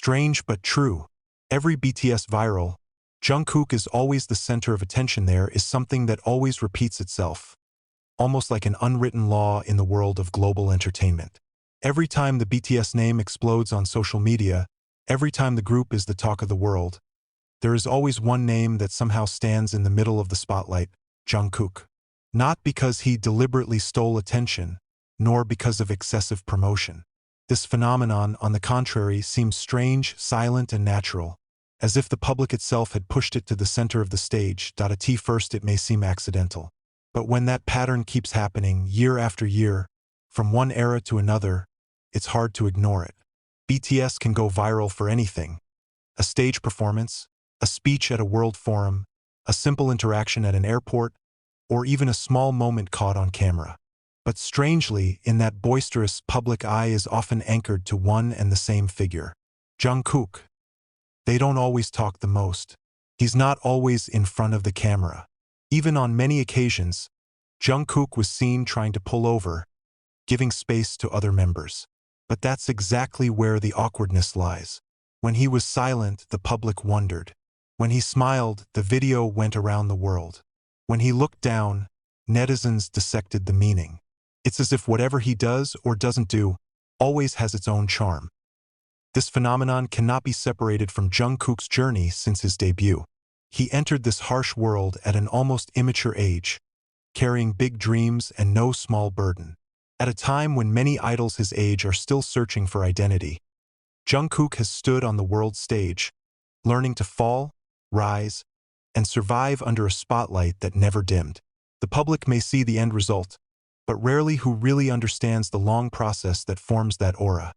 Strange but true. Every BTS viral, Jungkook is always the center of attention. There is something that always repeats itself, almost like an unwritten law in the world of global entertainment. Every time the BTS name explodes on social media, every time the group is the talk of the world, there is always one name that somehow stands in the middle of the spotlight: Jungkook. Not because he deliberately stole attention, nor because of excessive promotion. This phenomenon, on the contrary, seems strange, silent, and natural, as if the public itself had pushed it to the center of the stage. At first it may seem accidental. But when that pattern keeps happening year after year, from one era to another, it's hard to ignore it. BTS can go viral for anything: a stage performance, a speech at a world forum, a simple interaction at an airport, or even a small moment caught on camera. But strangely, in that boisterous public eye is often anchored to one and the same figure: Jungkook. They don't always talk the most. He's not always in front of the camera. Even on many occasions, Jungkook was seen trying to pull over, giving space to other members. But that's exactly where the awkwardness lies. When he was silent, the public wondered. When he smiled, the video went around the world. When he looked down, netizens dissected the meaning. It's as if whatever he does or doesn't do always has its own charm. This phenomenon cannot be separated from Jungkook's journey since his debut. He entered this harsh world at an almost immature age, carrying big dreams and no small burden. At a time when many idols his age are still searching for identity, Jungkook has stood on the world stage, learning to fall, rise, and survive under a spotlight that never dimmed. The public may see the end result, but rarely who really understands the long process that forms that aura.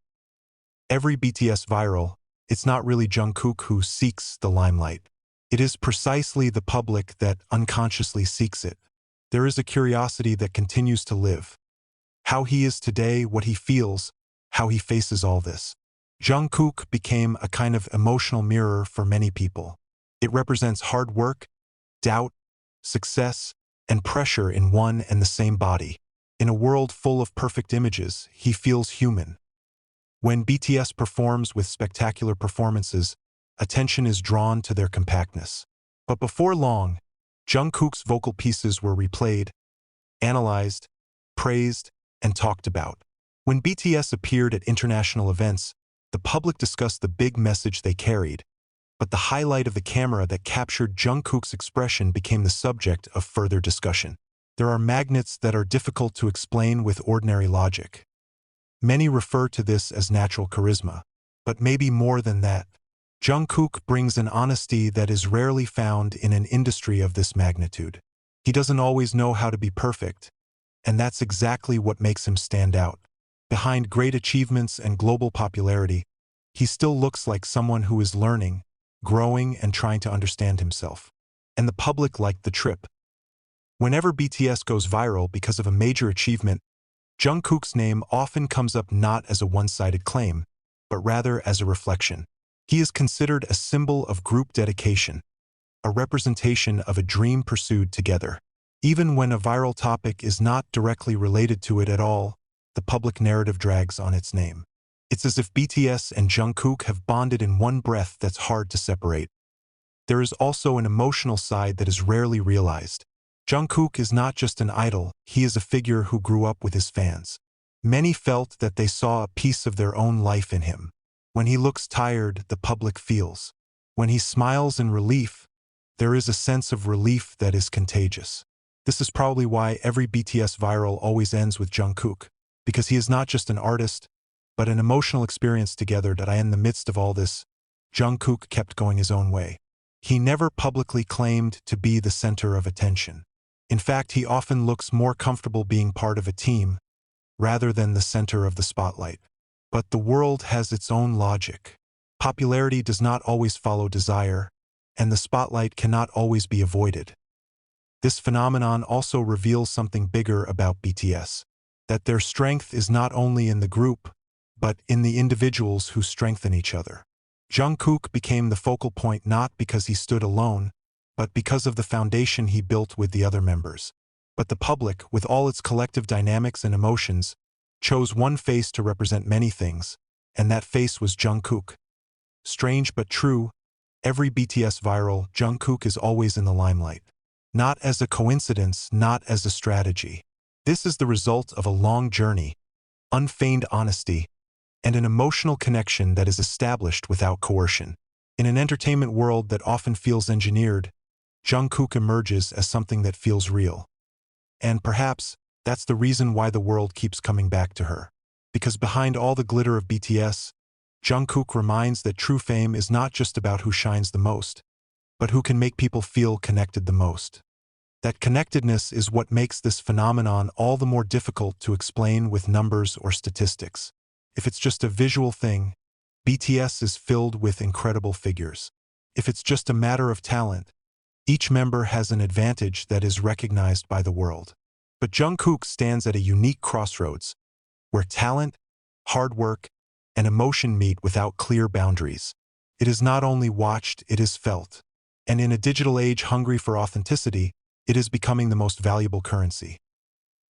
Every BTS viral, it's not really Jungkook who seeks the limelight. It is precisely the public that unconsciously seeks it. There is a curiosity that continues to live. How he is today, what he feels, how he faces all this. Jungkook became a kind of emotional mirror for many people. It represents hard work, doubt, success, and pressure in one and the same body. In a world full of perfect images, he feels human. When BTS performs with spectacular performances, attention is drawn to their compactness. But before long, Jungkook's vocal pieces were replayed, analyzed, praised, and talked about. When BTS appeared at international events, the public discussed the big message they carried, but the highlight of the camera that captured Jungkook's expression became the subject of further discussion. There are magnets that are difficult to explain with ordinary logic. Many refer to this as natural charisma, but maybe more than that. Jungkook brings an honesty that is rarely found in an industry of this magnitude. He doesn't always know how to be perfect, and that's exactly what makes him stand out. Behind great achievements and global popularity, he still looks like someone who is learning, growing, and trying to understand himself. And the public liked the trip. Whenever BTS goes viral because of a major achievement, Jungkook's name often comes up not as a one-sided claim, but rather as a reflection. He is considered a symbol of group dedication, a representation of a dream pursued together. Even when a viral topic is not directly related to it at all, the public narrative drags on its name. It's as if BTS and Jungkook have bonded in one breath that's hard to separate. There is also an emotional side that is rarely realized. Jungkook is not just an idol, he is a figure who grew up with his fans. Many felt that they saw a piece of their own life in him. When he looks tired, the public feels. When he smiles in relief, there is a sense of relief that is contagious. This is probably why every BTS viral always ends with Jungkook, because he is not just an artist, but an emotional experience together. That in the midst of all this, Jungkook kept going his own way. He never publicly claimed to be the center of attention. In fact, he often looks more comfortable being part of a team, rather than the center of the spotlight. But the world has its own logic. Popularity does not always follow desire, and the spotlight cannot always be avoided. This phenomenon also reveals something bigger about BTS, that their strength is not only in the group, but in the individuals who strengthen each other. Jungkook became the focal point not because he stood alone, but because of the foundation he built with the other members. But the public, with all its collective dynamics and emotions, chose one face to represent many things, and that face was Jungkook. Strange but true, every BTS viral, Jungkook is always in the limelight. Not as a coincidence, not as a strategy. This is the result of a long journey, unfeigned honesty, and an emotional connection that is established without coercion. In an entertainment world that often feels engineered, Jungkook emerges as something that feels real. And perhaps that's the reason why the world keeps coming back to her. Because behind all the glitter of BTS, Jungkook reminds that true fame is not just about who shines the most, but who can make people feel connected the most. That connectedness is what makes this phenomenon all the more difficult to explain with numbers or statistics. If it's just a visual thing, BTS is filled with incredible figures. If it's just a matter of talent, each member has an advantage that is recognized by the world. But Jungkook stands at a unique crossroads, where talent, hard work, and emotion meet without clear boundaries. It is not only watched, it is felt. And in a digital age hungry for authenticity, it is becoming the most valuable currency.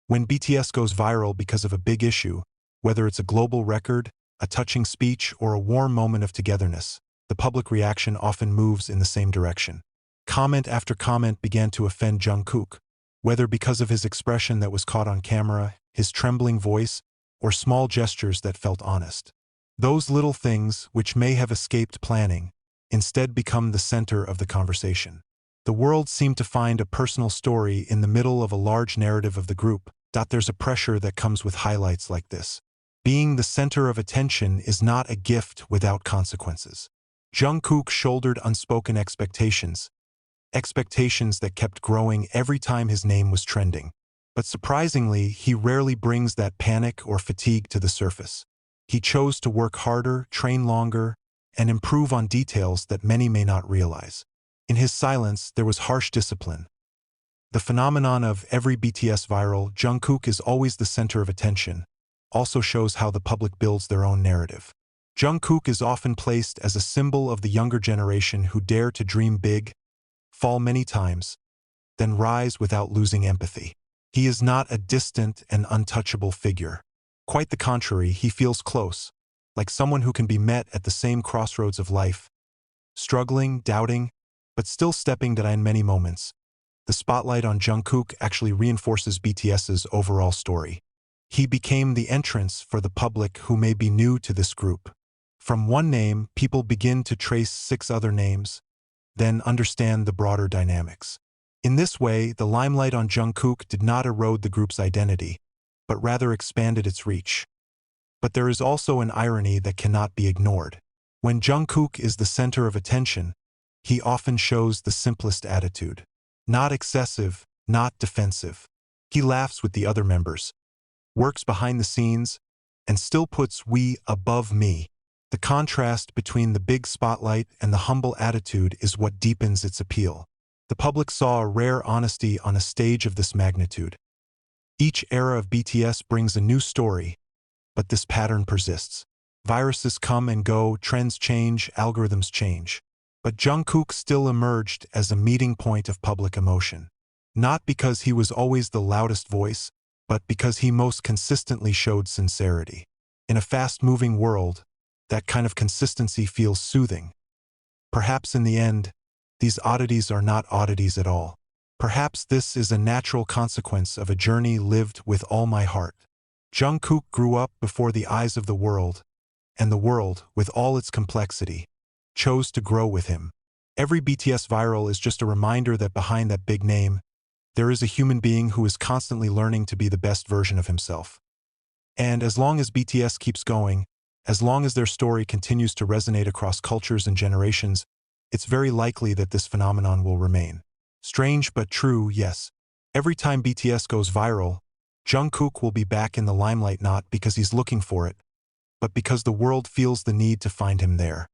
When BTS goes viral because of a big issue, whether it's a global record, a touching speech, or a warm moment of togetherness, the public reaction often moves in the same direction. Comment after comment began to offend Jungkook, whether because of his expression that was caught on camera, his trembling voice, or small gestures that felt honest. Those little things, which may have escaped planning, instead become the center of the conversation. The world seemed to find a personal story in the middle of a large narrative of the group. There's a pressure that comes with highlights like this. Being the center of attention is not a gift without consequences. Jungkook shouldered unspoken expectations that kept growing every time his name was trending. But surprisingly, he rarely brings that panic or fatigue to the surface. He chose to work harder, train longer, and improve on details that many may not realize. In his silence, there was harsh discipline. The phenomenon of every BTS viral, Jungkook is always the center of attention, also shows how the public builds their own narrative. Jungkook is often placed as a symbol of the younger generation who dare to dream big, fall many times, then rise without losing empathy. He is not a distant and untouchable figure. Quite the contrary, he feels close, like someone who can be met at the same crossroads of life, struggling, doubting, but still stepping down in many moments. The spotlight on Jungkook actually reinforces BTS's overall story. He became the entrance for the public who may be new to this group. From one name, people begin to trace 6 other names, then understand the broader dynamics. In this way, the limelight on Jungkook did not erode the group's identity, but rather expanded its reach. But there is also an irony that cannot be ignored. When Jungkook is the center of attention, he often shows the simplest attitude. Not excessive, not defensive. He laughs with the other members, works behind the scenes, and still puts "we" above "me." The contrast between the big spotlight and the humble attitude is what deepens its appeal. The public saw a rare honesty on a stage of this magnitude. Each era of BTS brings a new story, but this pattern persists. Viruses come and go, trends change, algorithms change. But Jungkook still emerged as a meeting point of public emotion. Not because he was always the loudest voice, but because he most consistently showed sincerity. In a fast-moving world, that kind of consistency feels soothing. Perhaps in the end, these oddities are not oddities at all. Perhaps this is a natural consequence of a journey lived with all my heart. Jungkook grew up before the eyes of the world, and the world, with all its complexity, chose to grow with him. Every BTS viral is just a reminder that behind that big name, there is a human being who is constantly learning to be the best version of himself. And as long as BTS keeps going, as long as their story continues to resonate across cultures and generations, it's very likely that this phenomenon will remain. Strange but true, yes. Every time BTS goes viral, Jungkook will be back in the limelight not because he's looking for it, but because the world feels the need to find him there.